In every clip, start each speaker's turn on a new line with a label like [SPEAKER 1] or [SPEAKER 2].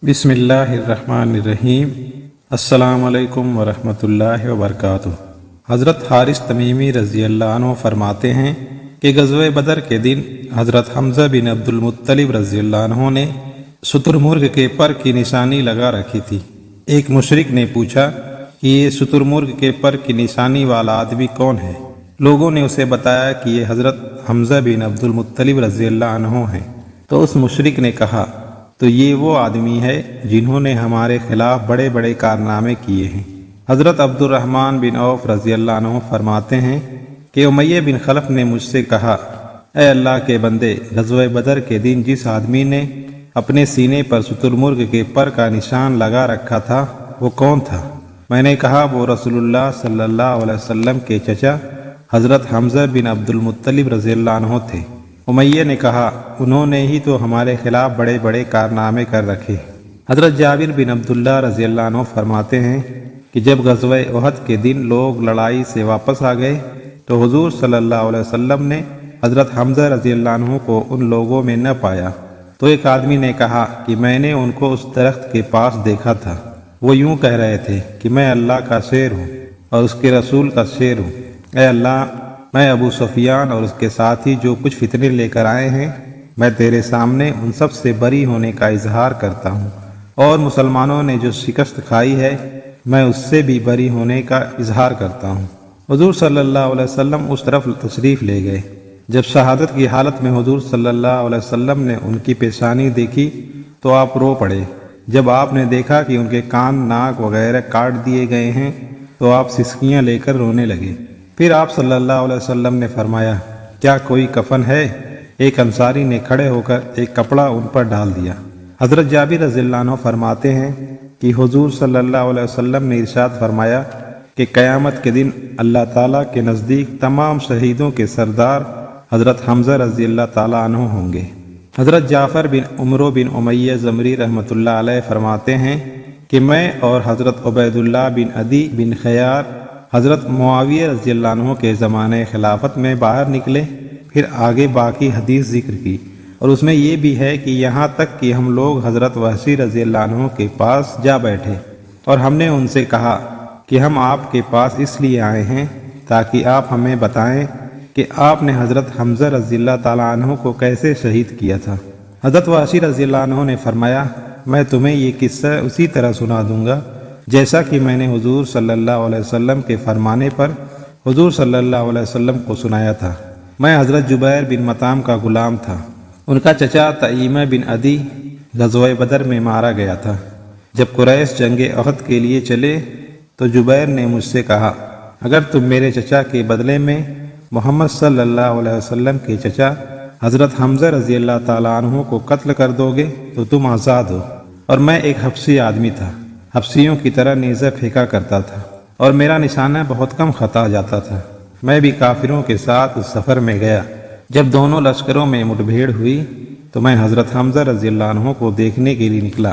[SPEAKER 1] بسم اللہ الرحمن الرحیم۔ السلام علیکم ورحمۃ وبرکاتہ۔ حضرت حارث تمیمی رضی اللہ عنہ فرماتے ہیں کہ غزوہ بدر کے دن حضرت حمزہ بن عبد المطلب رضی اللہ عنہ نے شتر مرغ کے پر کی نشانی لگا رکھی تھی۔ ایک مشرک نے پوچھا کہ یہ شتر مرغ کے پر کی نشانی والا آدمی کون ہے؟ لوگوں نے اسے بتایا کہ یہ حضرت حمزہ بن عبد المطلب رضی اللہ عنہ ہیں۔ تو اس مشرک نے کہا، تو یہ وہ آدمی ہے جنہوں نے ہمارے خلاف بڑے بڑے کارنامے کیے ہیں۔ حضرت عبد الرحمن بن عوف رضی اللہ عنہ فرماتے ہیں کہ امیہ بن خلف نے مجھ سے کہا، اے اللہ کے بندے، غزوہ بدر کے دن جس آدمی نے اپنے سینے پر شتر مرغ کے پر کا نشان لگا رکھا تھا وہ کون تھا؟ میں نے کہا، وہ رسول اللہ صلی اللہ علیہ وسلم کے چچا حضرت حمزہ بن عبد المطلب رضی اللہ عنہ تھے۔ امیہ نے کہا، انہوں نے ہی تو ہمارے خلاف بڑے بڑے کارنامے کر رکھے۔ حضرت جابر بن عبداللہ رضی اللہ عنہ فرماتے ہیں کہ جب غزوہ احد کے دن لوگ لڑائی سے واپس آ گئے تو حضور صلی اللہ علیہ وسلم نے حضرت حمزہ رضی اللہ عنہ کو ان لوگوں میں نہ پایا۔ تو ایک آدمی نے کہا کہ میں نے ان کو اس درخت کے پاس دیکھا تھا، وہ یوں کہہ رہے تھے کہ میں اللہ کا شیر ہوں اور اس کے رسول کا شیر ہوں۔ اے اللہ، میں ابو سفیان اور اس کے ساتھی جو کچھ فتنے لے کر آئے ہیں، میں تیرے سامنے ان سب سے بری ہونے کا اظہار کرتا ہوں، اور مسلمانوں نے جو شکست کھائی ہے میں اس سے بھی بری ہونے کا اظہار کرتا ہوں۔ حضور صلی اللہ علیہ وسلم اس طرف تشریف لے گئے۔ جب شہادت کی حالت میں حضور صلی اللہ علیہ وسلم نے ان کی پیشانی دیکھی تو آپ رو پڑے۔ جب آپ نے دیکھا کہ ان کے کان، ناک وغیرہ کاٹ دیے گئے ہیں تو آپ سسکیاں لے کر رونے لگے۔ پھر آپ صلی اللہ علیہ وسلم نے فرمایا، کیا کوئی کفن ہے؟ ایک انصاری نے کھڑے ہو کر ایک کپڑا ان پر ڈال دیا۔ حضرت جابر رضی اللہ عنہ فرماتے ہیں کہ حضور صلی اللہ علیہ وسلم نے ارشاد فرمایا کہ قیامت کے دن اللہ تعالیٰ کے نزدیک تمام شہیدوں کے سردار حضرت حمزہ رضی اللہ تعالیٰ عنہ ہوں گے۔ حضرت جعفر بن عمرو بن امیہ زمری رحمۃ اللہ علیہ فرماتے ہیں کہ میں اور حضرت عبید اللہ بن عدی بن خیار حضرت معاویہ رضی اللہ عنہ کے زمانہ خلافت میں باہر نکلے، پھر آگے باقی حدیث ذکر کی، اور اس میں یہ بھی ہے کہ یہاں تک کہ ہم لوگ حضرت وحشی رضی اللہ عنہ کے پاس جا بیٹھے اور ہم نے ان سے کہا کہ ہم آپ کے پاس اس لیے آئے ہیں تاکہ آپ ہمیں بتائیں کہ آپ نے حضرت حمزہ رضی اللہ تعالیٰ عنہ کو کیسے شہید کیا تھا۔ حضرت وحشی رضی اللہ عنہ نے فرمایا، میں تمہیں یہ قصہ اسی طرح سنا دوں گا جیسا کہ میں نے حضور صلی اللہ علیہ وسلم کے فرمانے پر حضور صلی اللہ علیہ وسلم کو سنایا تھا۔ میں حضرت جبیر بن مطعم کا غلام تھا۔ ان کا چچا تیمہ بن عدی غزوہ بدر میں مارا گیا تھا۔ جب قریش جنگ احد کے لیے چلے تو جبیر نے مجھ سے کہا، اگر تم میرے چچا کے بدلے میں محمد صلی اللہ علیہ وسلم کے چچا حضرت حمزہ رضی اللہ تعالیٰ عنہ کو قتل کر دو گے تو تم آزاد ہو۔ اور میں ایک حبشی آدمی تھا، حبشیوں کی طرح نیزہ پھینکا کرتا تھا اور میرا نشانہ بہت کم خطا جاتا تھا۔ میں بھی کافروں کے ساتھ اس سفر میں گیا۔ جب دونوں لشکروں میں مٹبھیڑ ہوئی تو میں حضرت حمزہ رضی اللہ عنہ کو دیکھنے کے لیے نکلا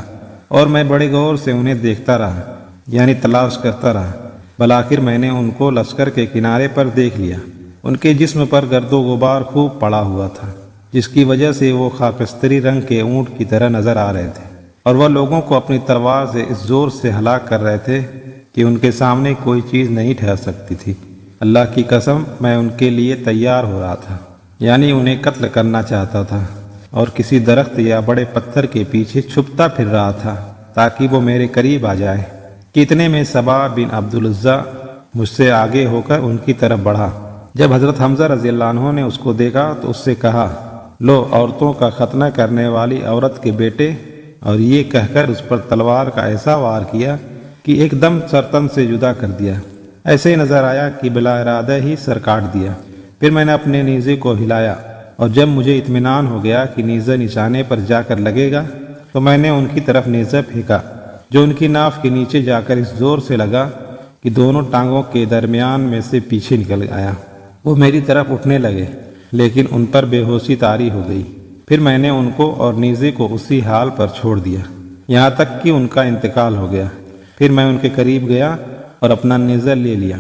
[SPEAKER 1] اور میں بڑے غور سے انہیں دیکھتا رہا، یعنی تلاش کرتا رہا۔ بالآخر میں نے ان کو لشکر کے کنارے پر دیکھ لیا۔ ان کے جسم پر گرد و غبار خوب پڑا ہوا تھا، جس کی وجہ سے وہ خاکستری رنگ کے اونٹ کی طرح نظر آ رہے تھے، اور وہ لوگوں کو اپنی تلوار سے اس زور سے ہلاک کر رہے تھے کہ ان کے سامنے کوئی چیز نہیں ٹھہر سکتی تھی۔ اللہ کی قسم، میں ان کے لیے تیار ہو رہا تھا، یعنی انہیں قتل کرنا چاہتا تھا، اور کسی درخت یا بڑے پتھر کے پیچھے چھپتا پھر رہا تھا تاکہ وہ میرے قریب آ جائے۔ کتنے میں سبا بن عبد العزیٰ مجھ سے آگے ہو کر ان کی طرف بڑھا۔ جب حضرت حمزہ رضی اللہ عنہ نے اس کو دیکھا تو اس سے کہا، لو، عورتوں کا ختنہ کرنے والی عورت کے بیٹے، اور یہ کہہ کر اس پر تلوار کا ایسا وار کیا کہ ایک دم سرتن سے جدا کر دیا۔ ایسے نظر آیا کہ بلا ارادہ ہی سر کاٹ دیا۔ پھر میں نے اپنے نیزے کو ہلایا، اور جب مجھے اطمینان ہو گیا کہ نیزہ نشانے پر جا کر لگے گا تو میں نے ان کی طرف نیزہ پھینکا، جو ان کی ناف کے نیچے جا کر اس زور سے لگا کہ دونوں ٹانگوں کے درمیان میں سے پیچھے نکل آیا۔ وہ میری طرف اٹھنے لگے لیکن ان پر بے ہوشی طاری ہو گئی۔ پھر میں نے ان کو اور نیزے کو اسی حال پر چھوڑ دیا یہاں تک کہ ان کا انتقال ہو گیا۔ پھر میں ان کے قریب گیا اور اپنا نیزہ لے لیا،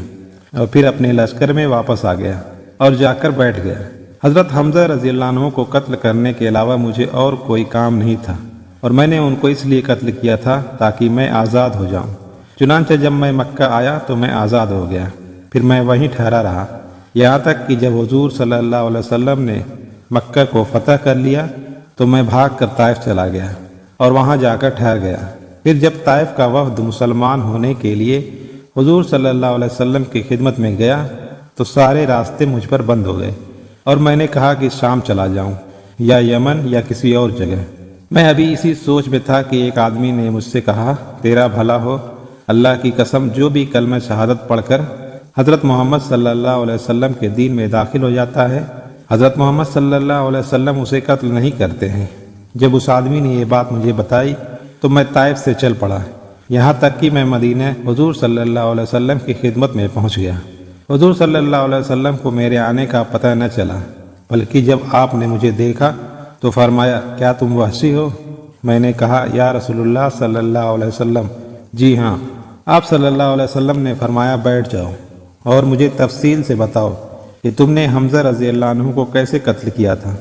[SPEAKER 1] اور پھر اپنے لشکر میں واپس آ گیا اور جا کر بیٹھ گیا۔ حضرت حمزہ رضی اللہ عنہ کو قتل کرنے کے علاوہ مجھے اور کوئی کام نہیں تھا۔ اور میں نے ان کو اس لیے قتل کیا تھا تاکہ میں آزاد ہو جاؤں۔ چنانچہ جب میں مکہ آیا تو میں آزاد ہو گیا، پھر میں وہیں ٹھہرا رہا، یہاں تک کہ جب حضور صلی اللہ علیہ وسلم نے مکہ کو فتح کر لیا تو میں بھاگ کر طائف چلا گیا اور وہاں جا کر ٹھہر گیا۔ پھر جب طائف کا وفد مسلمان ہونے کے لیے حضور صلی اللہ علیہ وسلم کی خدمت میں گیا تو سارے راستے مجھ پر بند ہو گئے، اور میں نے کہا کہ شام چلا جاؤں یا یمن یا کسی اور جگہ۔ میں ابھی اسی سوچ میں تھا کہ ایک آدمی نے مجھ سے کہا، تیرا بھلا ہو، اللہ کی قسم جو بھی کلمہ شہادت پڑھ کر حضرت محمد صلی اللہ علیہ وسلم کے دین میں داخل ہو جاتا ہے، حضرت محمد صلی اللہ علیہ وسلم اسے قتل نہیں کرتے ہیں۔ جب اس آدمی نے یہ بات مجھے بتائی تو میں طائف سے چل پڑا، یہاں تک کہ میں مدینہ حضور صلی اللہ علیہ وسلم کی خدمت میں پہنچ گیا۔ حضور صلی اللہ علیہ وسلم کو میرے آنے کا پتہ نہ چلا، بلکہ جب آپ نے مجھے دیکھا تو فرمایا، کیا تم وحشی ہو؟ میں نے کہا، یا رسول اللہ صلی اللہ علیہ وسلم، جی ہاں۔ آپ صلی اللہ علیہ وسلم نے فرمایا، بیٹھ جاؤ اور مجھے تفصیل سے بتاؤ کہ تم نے حمزہ رضی اللہ عنہ کو کیسے قتل کیا تھا۔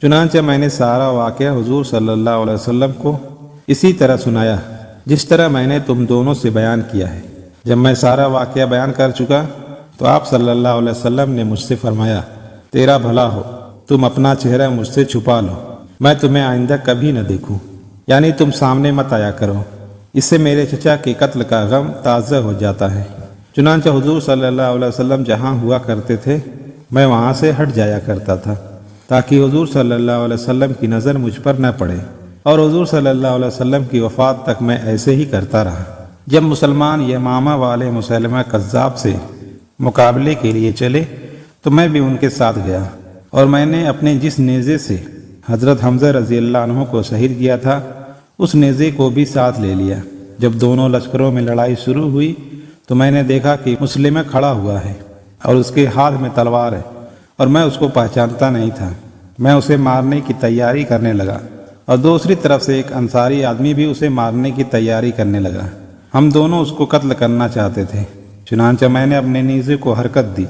[SPEAKER 1] چنانچہ میں نے سارا واقعہ حضور صلی اللہ علیہ وسلم کو اسی طرح سنایا جس طرح میں نے تم دونوں سے بیان کیا ہے۔ جب میں سارا واقعہ بیان کر چکا تو آپ صلی اللہ علیہ وسلم نے مجھ سے فرمایا، تیرا بھلا ہو، تم اپنا چہرہ مجھ سے چھپا لو، میں تمہیں آئندہ کبھی نہ دیکھوں، یعنی تم سامنے مت آیا کرو، اس سے میرے چچا کے قتل کا غم تازہ ہو جاتا ہے۔ چنانچہ حضور صلی اللہ علیہ وسلم جہاں ہوا کرتے تھے میں وہاں سے ہٹ جایا کرتا تھا تاکہ حضور صلی اللہ علیہ وسلم کی نظر مجھ پر نہ پڑے، اور حضور صلی اللہ علیہ وسلم کی وفات تک میں ایسے ہی کرتا رہا۔ جب مسلمان یمامہ والے مسلمہ کذاب سے مقابلے کے لیے چلے تو میں بھی ان کے ساتھ گیا، اور میں نے اپنے جس نیزے سے حضرت حمزہ رضی اللہ عنہ کو شہید کیا تھا اس نیزے کو بھی ساتھ لے لیا۔ جب دونوں لشکروں میں لڑائی شروع ہوئی تو میں نے دیکھا کہ مسلمہ کھڑا ہوا ہے اور اس کے ہاتھ میں تلوار ہے، اور میں اس کو پہچانتا نہیں تھا۔ میں اسے مارنے کی تیاری کرنے لگا، اور دوسری طرف سے ایک انصاری آدمی بھی اسے مارنے کی تیاری کرنے لگا۔ ہم دونوں اس کو قتل کرنا چاہتے تھے۔ چنانچہ میں نے اپنے نیزے کو حرکت دی،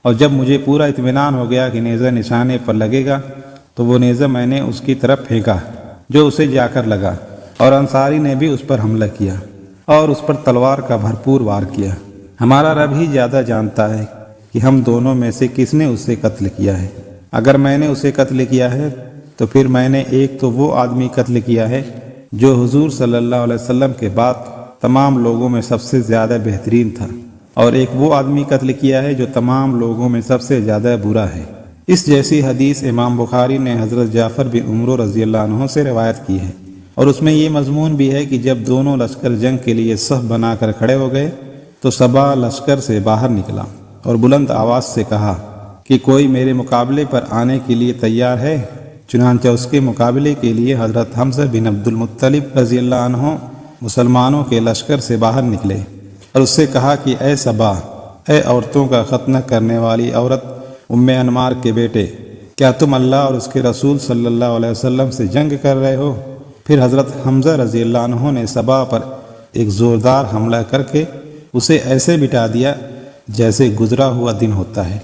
[SPEAKER 1] اور جب مجھے پورا اطمینان ہو گیا کہ نیزہ نشانے پر لگے گا تو وہ نیزہ میں نے اس کی طرف پھینکا جو اسے جا کر لگا، اور انصاری نے بھی اس پر حملہ کیا اور اس پر تلوار کا بھرپور وار کیا۔ ہمارا رب ہی زیادہ جانتا ہے کہ ہم دونوں میں سے کس نے اسے قتل کیا ہے۔ اگر میں نے اسے قتل کیا ہے تو پھر میں نے ایک تو وہ آدمی قتل کیا ہے جو حضور صلی اللہ علیہ وسلم کے بعد تمام لوگوں میں سب سے زیادہ بہترین تھا، اور ایک وہ آدمی قتل کیا ہے جو تمام لوگوں میں سب سے زیادہ برا ہے۔ اس جیسی حدیث امام بخاری نے حضرت جعفر بن عمرو رضی اللہ عنہ سے روایت کی ہے، اور اس میں یہ مضمون بھی ہے کہ جب دونوں لشکر جنگ کے لیے صف بنا کر کھڑے ہو گئے تو صبا لشکر سے باہر نکلا اور بلند آواز سے کہا کہ کوئی میرے مقابلے پر آنے کے لیے تیار ہے؟ چنانچہ اس کے مقابلے کے لیے حضرت حمزہ بن عبد المطلب رضی اللہ عنہ مسلمانوں کے لشکر سے باہر نکلے اور اس سے کہا کہ اے صبا، اے عورتوں کا ختنہ کرنے والی عورت ام انمار کے بیٹے، کیا تم اللہ اور اس کے رسول صلی اللہ علیہ وسلم سے جنگ کر رہے ہو؟ پھر حضرت حمزہ رضی اللہ عنہ نے صبا پر ایک زوردار حملہ کر کے اسے ایسے بٹا دیا جیسے گزرا ہوا دن ہوتا ہے۔